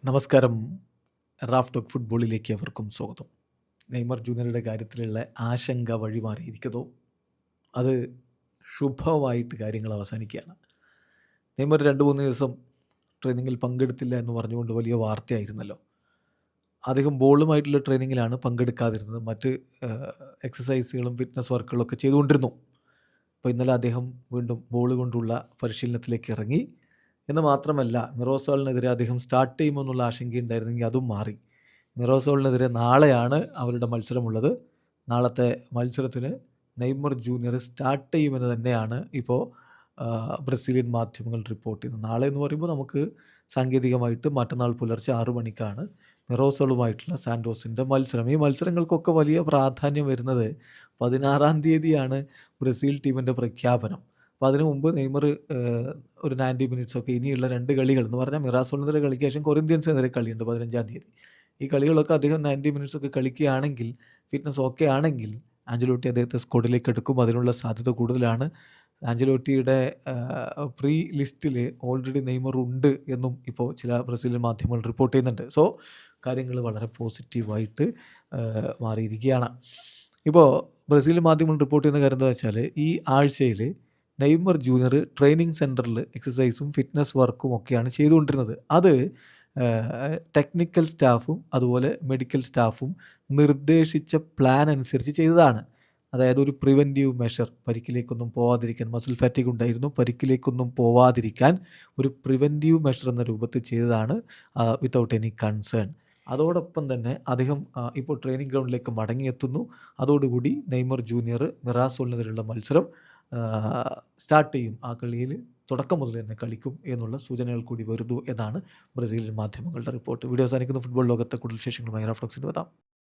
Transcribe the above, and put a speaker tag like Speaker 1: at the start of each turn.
Speaker 1: നമസ്കാരം. Raf talk ഫുട്ബോളിലേക്ക് അവർക്കും സ്വാഗതം. നെയ്മർ ജൂനിയറുടെ കാര്യത്തിലുള്ള ആശങ്ക വഴിമാറിയിരിക്കുന്നു. അത് ശുഭമായിട്ട് കാര്യങ്ങൾ അവസാനിക്കുകയാണ്. നെയ്മർ 2-3 ദിവസം ട്രെയിനിങ്ങിൽ പങ്കെടുത്തില്ല എന്ന് പറഞ്ഞുകൊണ്ട് വലിയ വാർത്തയായിരുന്നല്ലോ. അദ്ദേഹം ബോളുമായിട്ടുള്ള ട്രെയിനിങ്ങിലാണ് പങ്കെടുക്കാതിരുന്നത്. മറ്റ് എക്സസൈസുകളും ഫിറ്റ്നസ് വർക്കുകളൊക്കെ ചെയ്തുകൊണ്ടിരുന്നു. അപ്പോൾ ഇന്നലെ അദ്ദേഹം വീണ്ടും ബോൾ കൊണ്ടുള്ള പരിശീലനത്തിലേക്ക് ഇറങ്ങി. എന്ന് മാത്രമല്ല, മിറോസോളിനെതിരെ അദ്ദേഹം സ്റ്റാർട്ട് ചെയ്യുമെന്നുള്ള ആശങ്കയുണ്ടായിരുന്നെങ്കിൽ അതും മാറി. മിറോസോളിനെതിരെ നാളെയാണ് അവരുടെ മത്സരമുള്ളത്. നാളത്തെ മത്സരത്തിന് നെയ്മർ ജൂനിയർ സ്റ്റാർട്ട് ചെയ്യുമെന്ന് തന്നെയാണ് ഇപ്പോൾ ബ്രസീലിയൻ മാധ്യമങ്ങൾ റിപ്പോർട്ട് ചെയ്യുന്നത്. നാളെ എന്ന് പറയുമ്പോൾ നമുക്ക് സാങ്കേതികമായിട്ട് മറ്റന്നാൾ പുലർച്ചെ 6 മണിക്കാണ് മിറോസോളുമായിട്ടുള്ള സാൻഡോസിൻ്റെ മത്സരം. ഈ മത്സരങ്ങൾക്കൊക്കെ വലിയ പ്രാധാന്യം വരുന്നത് 16-ാം തീയതിയാണ് ബ്രസീൽ ടീമിൻ്റെ പ്രഖ്യാപനം. അപ്പോൾ അതിനു മുമ്പ് നെയ്മർ ഒരു 90 മിനിറ്റ്സൊക്കെ ഇനിയുള്ള 2 കളികൾ എന്ന് പറഞ്ഞാൽ മിറാസോളിനെതിരെ കളിക്ക് ശേഷം കൊറിന്ത്യൻസിനെതിരെ കളിയുണ്ട് 15-ാം തീയതി. ഈ കളികളൊക്കെ അദ്ദേഹം 90 മിനിറ്റ്സൊക്കെ കളിക്കുകയാണെങ്കിൽ, ഫിറ്റ്നസ് ഓക്കെ ആണെങ്കിൽ ആഞ്ചലോട്ടി അദ്ദേഹത്തെ സ്ക്വാഡിലേക്ക് എടുക്കും. അതിനുള്ള സാധ്യത കൂടുതലാണ്. ആഞ്ചലോട്ടിയുടെ പ്രീ ലിസ്റ്റിൽ ഓൾറെഡി നെയ്മർ ഉണ്ട് എന്നും ഇപ്പോൾ ചില ബ്രസീലിയൻ മാധ്യമങ്ങൾ റിപ്പോർട്ട് ചെയ്യുന്നുണ്ട്. സോ കാര്യങ്ങൾ വളരെ പോസിറ്റീവായിട്ട് മാറിയിരിക്കുകയാണ്. ഇപ്പോൾ ബ്രസീൽ മാധ്യമങ്ങൾ റിപ്പോർട്ട് ചെയ്യുന്ന കാര്യം എന്താ വെച്ചാൽ, ഈ ആഴ്ചയിൽ നെയ്മർ ജൂനിയർ ട്രെയിനിങ് സെൻറ്ററിൽ എക്സസൈസും ഫിറ്റ്നസ് വർക്കും ഒക്കെയാണ് ചെയ്തുകൊണ്ടിരുന്നത്. അത് ടെക്നിക്കൽ സ്റ്റാഫും അതുപോലെ മെഡിക്കൽ സ്റ്റാഫും നിർദ്ദേശിച്ച പ്ലാൻ അനുസരിച്ച് ചെയ്തതാണ്. അതായത് ഒരു പ്രിവെൻറ്റീവ് മെഷർ, പരിക്കിലേക്കൊന്നും പോവാതിരിക്കാൻ, മസിൽ ഫാറ്റിഗ് ഉണ്ടായിരുന്നു, പരിക്കിലേക്കൊന്നും പോവാതിരിക്കാൻ ഒരു പ്രിവെൻറ്റീവ് മെഷർ എന്ന രൂപത്തിൽ ചെയ്തതാണ്, വിത്തൗട്ട് എനി കൺസേൺ. അതോടൊപ്പം തന്നെ അദ്ദേഹം ഇപ്പോൾ ട്രെയിനിങ് ഗ്രൗണ്ടിലേക്ക് മടങ്ങിയെത്തുന്നു. അതോടുകൂടി നെയ്മർ ജൂനിയർ മിറാസോളിനെതിരെയുള്ള മത്സരം സ്റ്റാർട്ട് ചെയ്യും. ആ കളിയിൽ തുടക്കം മുതൽ തന്നെ കളിക്കും എന്നുള്ള സൂചനകൾ കൂടി വരുന്നു എന്നാണ് ബ്രസീലിയൻ മാധ്യമങ്ങളുടെ റിപ്പോർട്ട്. വീഡിയോ അവസാനിക്കുന്ന ഫുട്ബോൾ ലോകത്തെ കൂടുതൽ വിശേഷങ്ങളുമായി റാഫ് ടോക്സിൽ വരാം.